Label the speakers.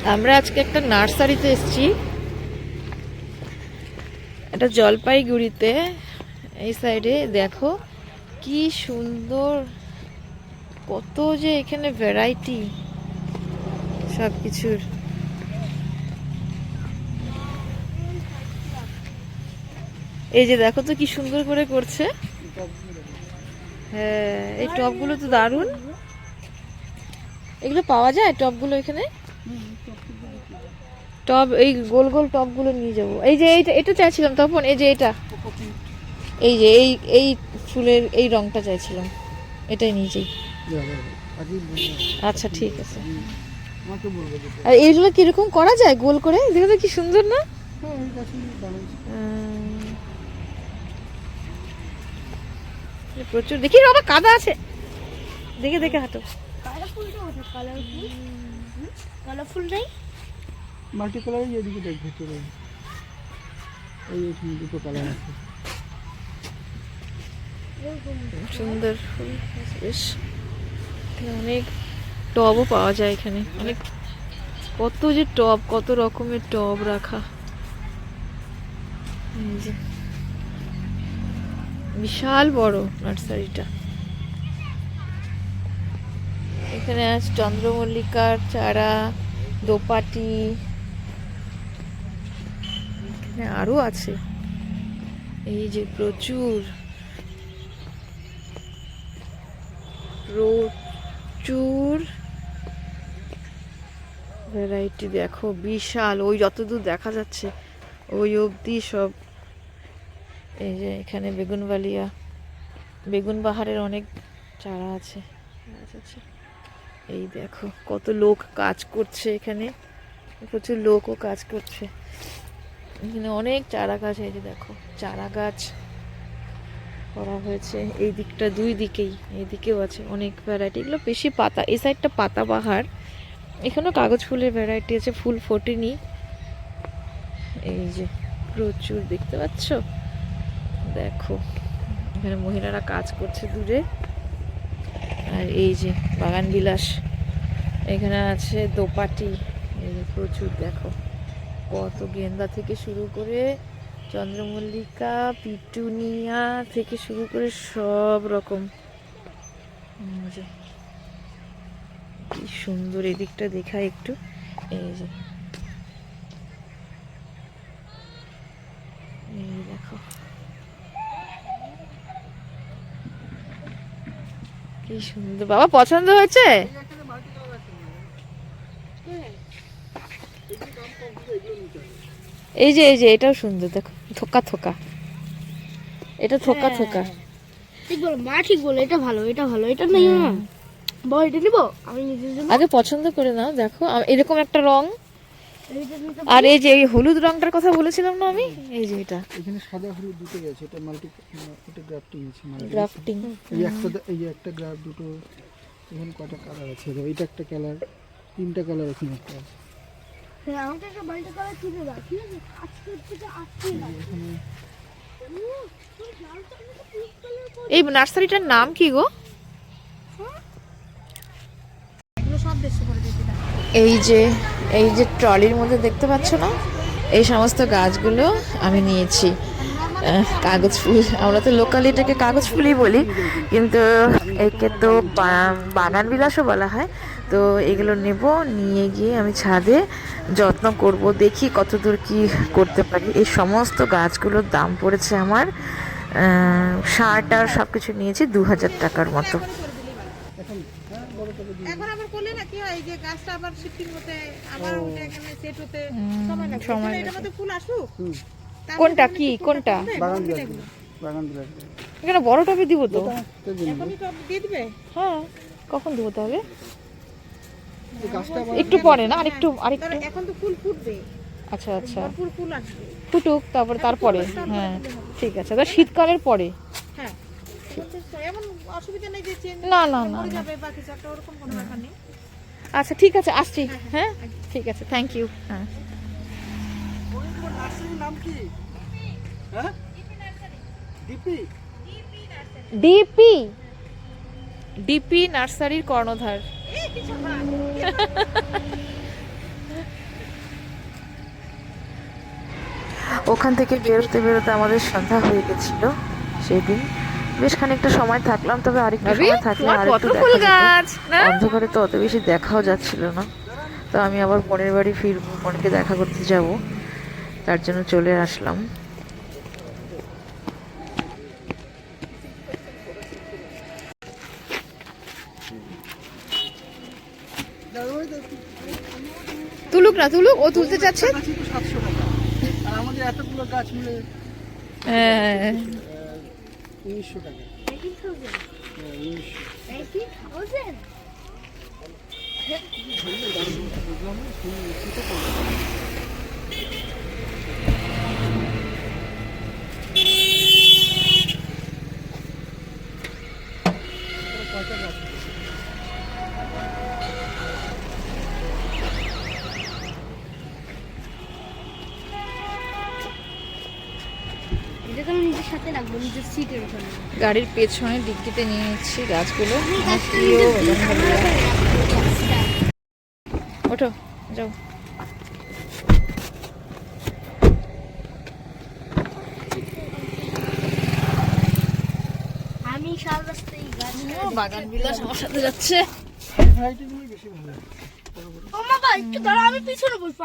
Speaker 1: আমরা আজকে একটা নার্সারিতে এসেছি, এটা জলপাইগুড়িতে। এই সাইডে দেখো কি সুন্দর, কত যে এখানে ভ্যারাইটি সব কিছুর। এই যে দেখো তো কি সুন্দর করে করছে। হ্যাঁ, এই টবগুলো তো দারুণ। এগুলো পাওয়া যায় টবগুলো এখানে? টব, এই গোল গোল টবগুলো নিয়ে যাবো। এই যে এইটা, এটা চাইছিলাম তখন। এই যে এটা, এই যে এই ফুলের এই রংটা চাইছিলাম, এটাই নিয়ে যাই। আচ্ছা ঠিক আছে। আর এইগুলো কিরকম করা যায় গোল করে? দেখো তো কি সুন্দর না? প্রচুর। দেখি বাবা কাদা আছে, দেখে দেখে হাঁটো।
Speaker 2: কালারফুল নেই, মাল্টি কালার। এদিকে দেখ, ভেতরে এই দুটো কালার আছে,
Speaker 1: সুন্দর ফুল। বেশ, অনেক টবও পাওয়া যায় এখানে। অনেক, কত যে টব, কত রকমের টব রাখা। এই যে বিশাল বড় নার্সারিটা। এখানে আছে চন্দ্রমল্লিকার চারা, দোপাটি, এখানে আরো আছে। এই যে প্রচুর প্রচুর ভ্যারাইটি। দেখো বিশাল, ওই যতদূর দেখা যাচ্ছে ওই অবধি সব। এই যে এখানে বেগুনবালিয়া, বেগুন বাহারের অনেক চারা আছে। এই দেখো কত লোক কাজ করছে এখানে, প্রচুর লোকও কাজ করছে এখানে। অনেক চারা গাছ, এই যে দেখো চারা গাছ করা হয়েছে এই দিকটা, দুই দিকেই। এই দিকেও আছে অনেক ভ্যারাইটি। এগুলো বেশি পাতা, এই সাইডটা পাতাবাহার। এখানেও কাগজ ফুলের ভ্যারাইটি আছে, ফুল ফোটেনি। এই যে প্রচুর, দেখতে পাচ্ছ? দেখো এখানে মহিলারা কাজ করছে দূরে। আর এই যে বাগান বিলাস, এখানে আছে দোপাটি। এই যে প্রচুর, দেখো কত গেন্দা থেকে শুরু করে চন্দ্রমল্লিকা, পিটুনিয়া থেকে শুরু করে সব রকম। কি সুন্দর, এদিকটা দেখায় একটু। এই যে এই দেখো কি সুন্দর। বাবা পছন্দ হয়েছে? এই যে এই যে এটাও সুন্দর, দেখো থোকা থোকা, এটা থোকা থোকা।
Speaker 2: ঠিক বলো মা, ঠিক বলো। এটা ভালো, এটা ভালো, এটা নেই মা। বল এটা নিব আমি নিজের জন্য।
Speaker 1: আগে পছন্দ করে নাও। দেখো এরকম একটা রং। আর এই যে এই হলুদ রংটার কথা বলেছিলাম না আমি, এই যে এটা
Speaker 2: এখানে সাদা হলুদ দুটো আছে। এটা মাল্টি, এটা গ্রাফটিং আছে।
Speaker 1: গ্রাফটিং।
Speaker 2: এই একটা গ্রাফ, দুটো। এখানে কয়টা কালার আছে? এইটা একটা কালার, তিনটা কালার এখানে একটা আছে। হ্যাঁ, আমাকে একটা মাল্টি কালার কিনে দাও, ঠিক আছে? আজকে থেকে আসছে না।
Speaker 1: এই নার্সারিটার নাম কি গো? এই যে এই যে ট্রলির মধ্যে দেখতে পাচ্ছ না, এই সমস্ত গাছগুলো আমি নিয়েছি। কাগজ ফুল, আমরা তো লোকালি এটাকে কাগজ ফুলই বলি, কিন্তু একে তো বাগান বিলাসও বলা হয়। তো এগুলো নেব, নিয়ে গিয়ে আমি ছাদে যত্ন করব, দেখি কতদূর কি করতে পারি। এই সমস্ত গাছগুলোর দাম পড়েছে আমার, সার টার সব কিছু নিয়েছি 2000 টাকার মতো।
Speaker 3: এখন আবার করলে না কি হয়, এই যে গাছটা আবার শিফটিং হতে, আবার ওটা এখানে সেট হতে সময় লাগে। এটার মধ্যে ফুল আসুক।
Speaker 1: কোনটা কি, কোনটা?
Speaker 2: বাগান বিলাস।
Speaker 1: এখানে বড় টবে দিব তো।
Speaker 3: এখনই টব দিয়ে দিবে?
Speaker 1: হ্যাঁ, কখন দেবো তাহলে?
Speaker 2: গাছটা
Speaker 1: একটু পরে না, আরেকটু আরেকটু।
Speaker 3: এখন তো ফুল ফুটবে।
Speaker 1: আচ্ছা আচ্ছা,
Speaker 3: ভরপুর ফুল আসবে।
Speaker 1: ফুটুক, তারপরে। হ্যাঁ ঠিক আছে, তো শীতকালের পরে।
Speaker 3: হ্যাঁ, এমন অসুবিধা নেই যে চেঞ্জ
Speaker 1: না না না,
Speaker 3: মরে যাবে বা কিছু একটা, ওরকম কোনো ব্যাপার নেই।
Speaker 1: আচ্ছা ঠিক আছে, আসছি। হ্যাঁ ঠিক আছে, থ্যাংক ইউ। হ্যাঁ,
Speaker 2: নার্সারির নাম কি? হ্যাঁ, ডিপি।
Speaker 1: ডিপি, ডিপি নার্সারির কর্ণধার। ওখান থেকে বেরোতে বেরোতে আমাদের সন্ধ্যা হয়ে গেছিল সেই দিন। বেশ খানিকটা সময় থাকলাম, তবে আরেকটু সময় থাকলে আরেকটু দেখা যেত। অন্ধকারে তো অত বেশি দেখাও যাচ্ছিল না, তো আমি আবার বোনের বাড়ি ফিরবো, বোনকে দেখা করতে যাব, তার জন্য চলে আসলাম। তুলুক না তুলুক, ও তুলতে চাচ্ছে।
Speaker 2: 700 টাকা, আর আমাদের এতগুলো গাছ মিলে
Speaker 1: হ্যাঁ
Speaker 2: 1900 টাকা। 1900
Speaker 4: এটা আমি নিজের সাথে রাখবো, নিজের সিটের ওখানে।
Speaker 1: গাড়ির পেছনে ডিক্কিতে নিয়ে নিচ্ছি গাছগুলো। ওঠো যাও।
Speaker 4: আমি সারা রাস্তায় গাছ
Speaker 1: বাগান বিলাস আমার সাথে যাচ্ছে।
Speaker 2: ভ্যারাইটিগুলোই বেশি ভালো।
Speaker 4: ও বাবা একটু দাঁড়া, আমি পিছনে বসবো।